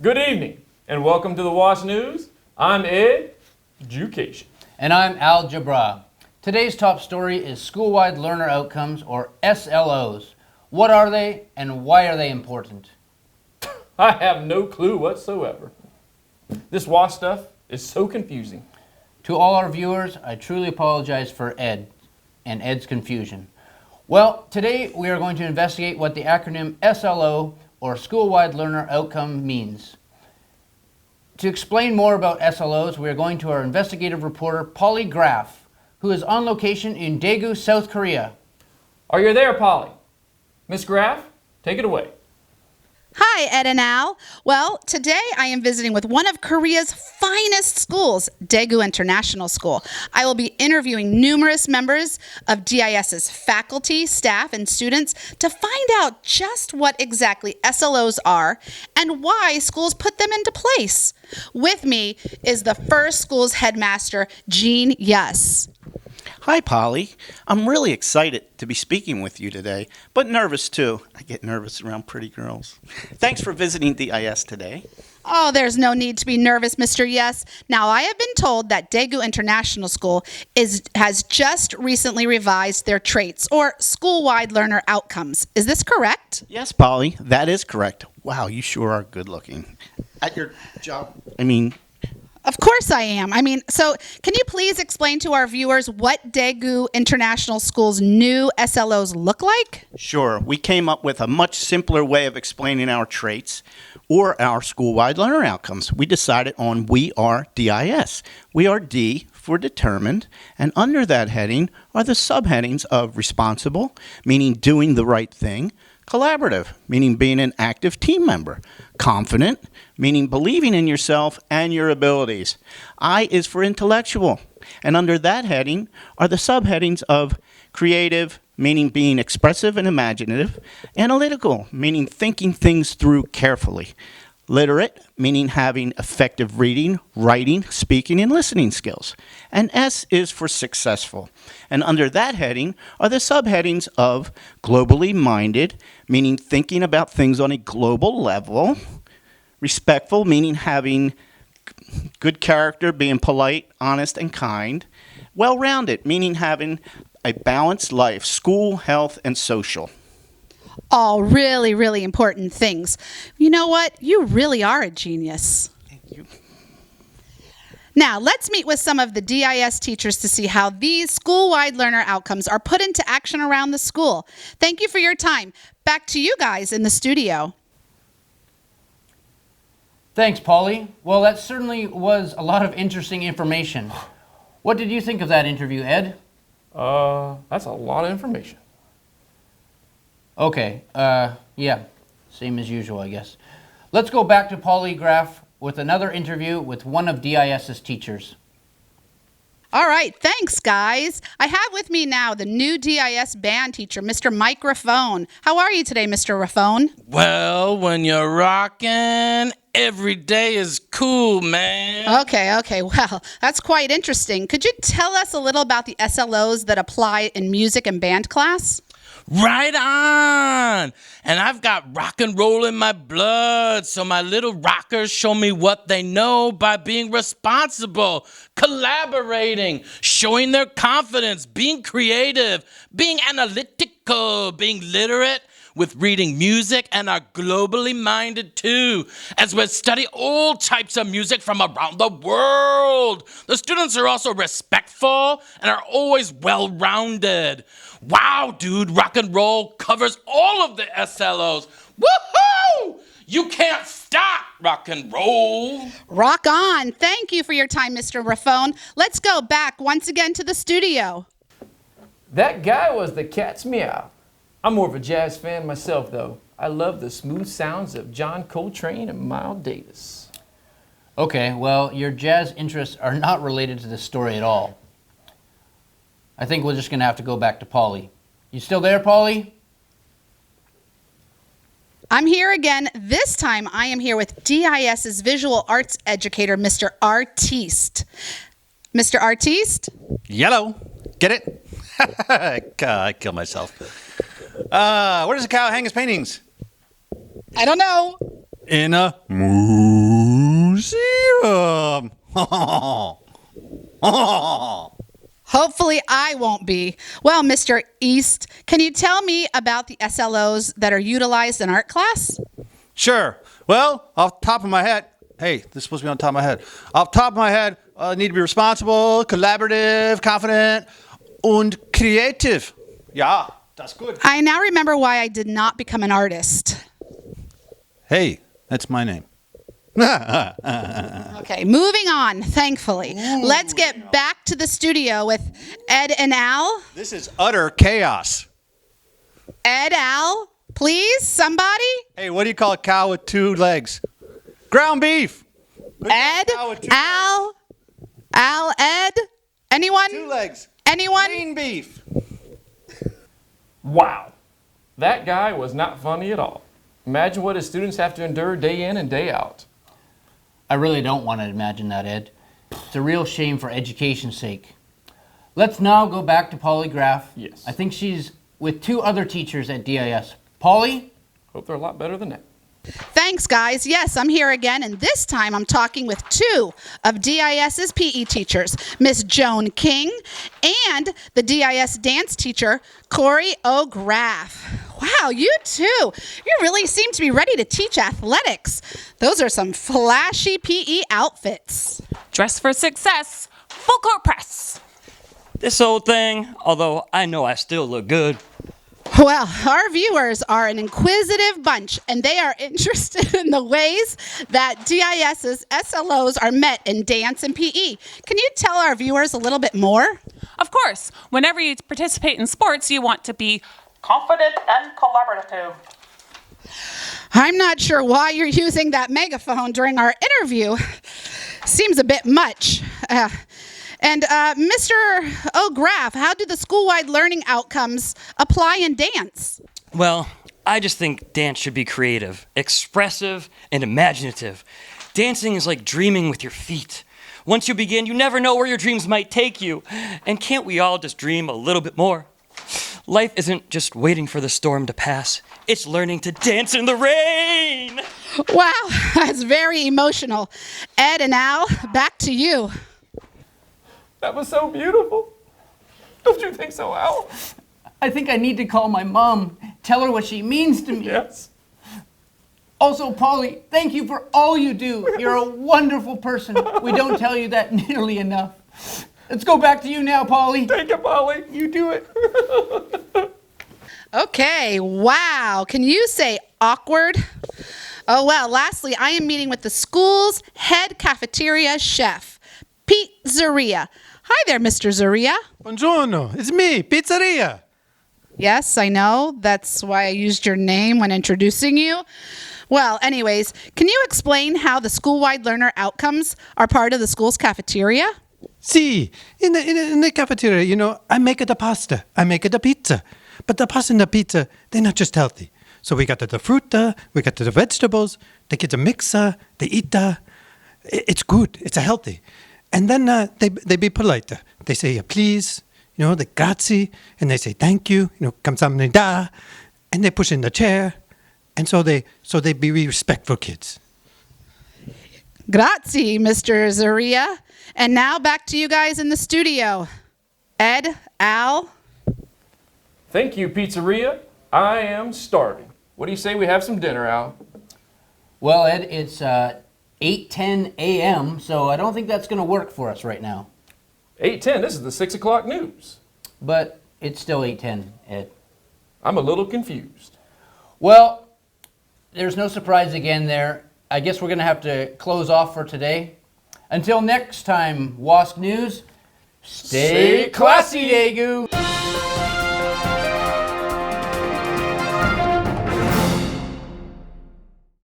Good evening, and welcome to the WASC News. I'm Ed, Education. And I'm Al Jabra. Today's top story is Schoolwide Learner Outcomes, or SLOs. What are they, and why are they important? I have no clue whatsoever. This WASC stuff is so confusing. To all our viewers, I truly apologize for Ed and Ed's confusion. Well, today we are going to investigate what the acronym SLO, or Schoolwide Learner Outcome, means. To explain more about SLOs, we are going to our investigative reporter, Polly Graff, who is on location in Daegu, South Korea. Are you there, Polly? Miss Graff, take it away. Hi, Ed and Al. Well, today I am visiting with one of Korea's finest schools, Daegu International School. I will be interviewing numerous members of DIS's faculty, staff, and students to find out just what exactly SLOs are and why schools put them into place. With me is the first school's headmaster, Jean Yus. Hi, Polly. I'm really excited to be speaking with you today, but nervous too. I get nervous around pretty girls. Thanks for visiting DIS today. Oh, there's no need to be nervous, Mr. Yes. Now, I have been told that Daegu International School has just recently revised their traits, or Schoolwide Learner Outcomes. Is this correct? Yes, Polly, that is correct. Wow, you sure are good looking. At your job, Of course I am. So can you please explain to our viewers what Daegu International School's new SLOs look like? Sure. We came up with a much simpler way of explaining our traits or our school-wide learner outcomes. We decided on We Are DIS. We are D for determined, and under that heading are the subheadings of responsible, meaning doing the right thing, collaborative, meaning being an active team member, confident, meaning believing in yourself and your abilities. I is for intellectual, and under that heading are the subheadings of creative, meaning being expressive and imaginative, analytical, meaning thinking things through carefully, literate, meaning having effective reading, writing, speaking, and listening skills. And S is for successful. And under that heading are the subheadings of globally minded, meaning thinking about things on a global level, respectful, meaning having good character, being polite, honest, and kind, well-rounded, meaning having a balanced life, school, health, and social. All really, really important things. You know what? You really are a genius. Thank you. Now, let's meet with some of the DIS teachers to see how these school-wide learner outcomes are put into action around the school. Thank you for your time. Back to you guys in the studio. Thanks, Polly. Well, that certainly was a lot of interesting information. What did you think of that interview, Ed? That's a lot of information. Okay, yeah, same as usual, I guess. Let's go back to Polly Graff with another interview with one of DIS's teachers. All right, thanks, guys. I have with me now the new DIS band teacher, Mr. Mike Raffone. How are you today, Mr. Raffone? Well, when you're rocking, every day is cool, man. Okay, well, that's quite interesting. Could you tell us a little about the SLOs that apply in music and band class? Right on! And I've got rock and roll in my blood, so my little rockers show me what they know by being responsible, collaborating, showing their confidence, being creative, being analytical, being literate, with reading music, and are globally minded too, as we study all types of music from around the world. The students are also respectful and are always well-rounded. Wow, dude, rock and roll covers all of the SLOs. Woohoo! You can't stop rock and roll. Rock on. Thank you for your time, Mr. Raffone. Let's go back once again to the studio. That guy was the cat's meow. I'm more of a jazz fan myself, though. I love the smooth sounds of John Coltrane and Miles Davis. Okay, well, your jazz interests are not related to this story at all. I think we're just going to have to go back to Polly. You still there, Polly? I'm here again. This time I am here with DIS's visual arts educator, Mr. Artiste. Mr. Artiste? Yellow. Get it? I kill myself. Where does a cow hang his paintings? I don't know. In a moo. Hopefully I won't be. Well, Mr. East, can you tell me about the SLOs that are utilized in art class? Sure. Well, off the top of my head, hey, this is supposed to be on top of my head. Off the top of my head, I need to be responsible, collaborative, confident, und creative. Yeah, that's good. I now remember why I did not become an artist. Hey, that's my name. Okay, moving on, thankfully. Let's get back to the studio with Ed and Al. This is utter chaos. Ed, Al, please, somebody? Hey, what do you call a cow with 2 legs? Ground beef. Ed, Al, Ed, anyone? 2 legs. Anyone? Lean beef. Wow. That guy was not funny at all. Imagine what his students have to endure day in and day out. I really don't want to imagine that, Ed. It's a real shame for education's sake. Let's now go back to Polly Graff. Yes. I think she's with 2 other teachers at DIS. Polly? Hope they're a lot better than that. Thanks, guys. Yes, I'm here again, and this time I'm talking with 2 of DIS's PE teachers, Miss Joan King and the DIS dance teacher, Corey O'Graff. Wow, you two. You really seem to be ready to teach athletics. Those are some flashy PE outfits. Dress for success, full court press. This old thing, although I know I still look good. Well, our viewers are an inquisitive bunch, and they are interested in the ways that DIS's SLOs are met in dance and PE. Can you tell our viewers a little bit more? Of course, whenever you participate in sports, you want to be confident and collaborative. I'm not sure why you're using that megaphone during our interview. Seems a bit much. Mr. O'Graff, how do the school-wide learning outcomes apply in dance? Well, I just think dance should be creative, expressive, and imaginative. Dancing is like dreaming with your feet. Once you begin, you never know where your dreams might take you. And can't we all just dream a little bit more? Life isn't just waiting for the storm to pass. It's learning to dance in the rain. Wow, that's very emotional. Ed and Al, back to you. That was so beautiful. Don't you think so, Al? I think I need to call my mom, tell her what she means to me. Yes. Also, Polly, thank you for all you do. You're a wonderful person. We don't tell you that nearly enough. Let's go back to you now, Polly. Take it, Polly. You do it. Okay, wow. Can you say awkward? Oh, well, lastly, I am meeting with the school's head cafeteria chef, Pete Zaria. Hi there, Mr. Zaria. Buongiorno, it's me, Pizzeria. Yes, I know. That's why I used your name when introducing you. Well, anyways, can you explain how the school-wide learner outcomes are part of the school's cafeteria? See, in the cafeteria, you know, I make it the pasta, I make it the pizza. But the pasta and the pizza, they're not just healthy. So we got the frutta, we got the vegetables, the kids mix, they eat. It's good, it's healthy. And then they be polite. They say please, you know, the grazie, and they say thank you, you know, kamsahamnida, and they push in the chair, and so they be respectful kids. Grazie, Mr. Zaria. And now back to you guys in the studio. Ed, Al. Thank you, Pizzeria. I am starving. What do you say we have some dinner, Al? Well, Ed, it's 8:10 a.m., so I don't think that's going to work for us right now. 8:10, this is the 6 o'clock news. But it's still 8:10, Ed. I'm a little confused. Well, there's no surprise again there. I guess we're going to have to close off for today. Until next time, WASC News, stay classy, Daegu!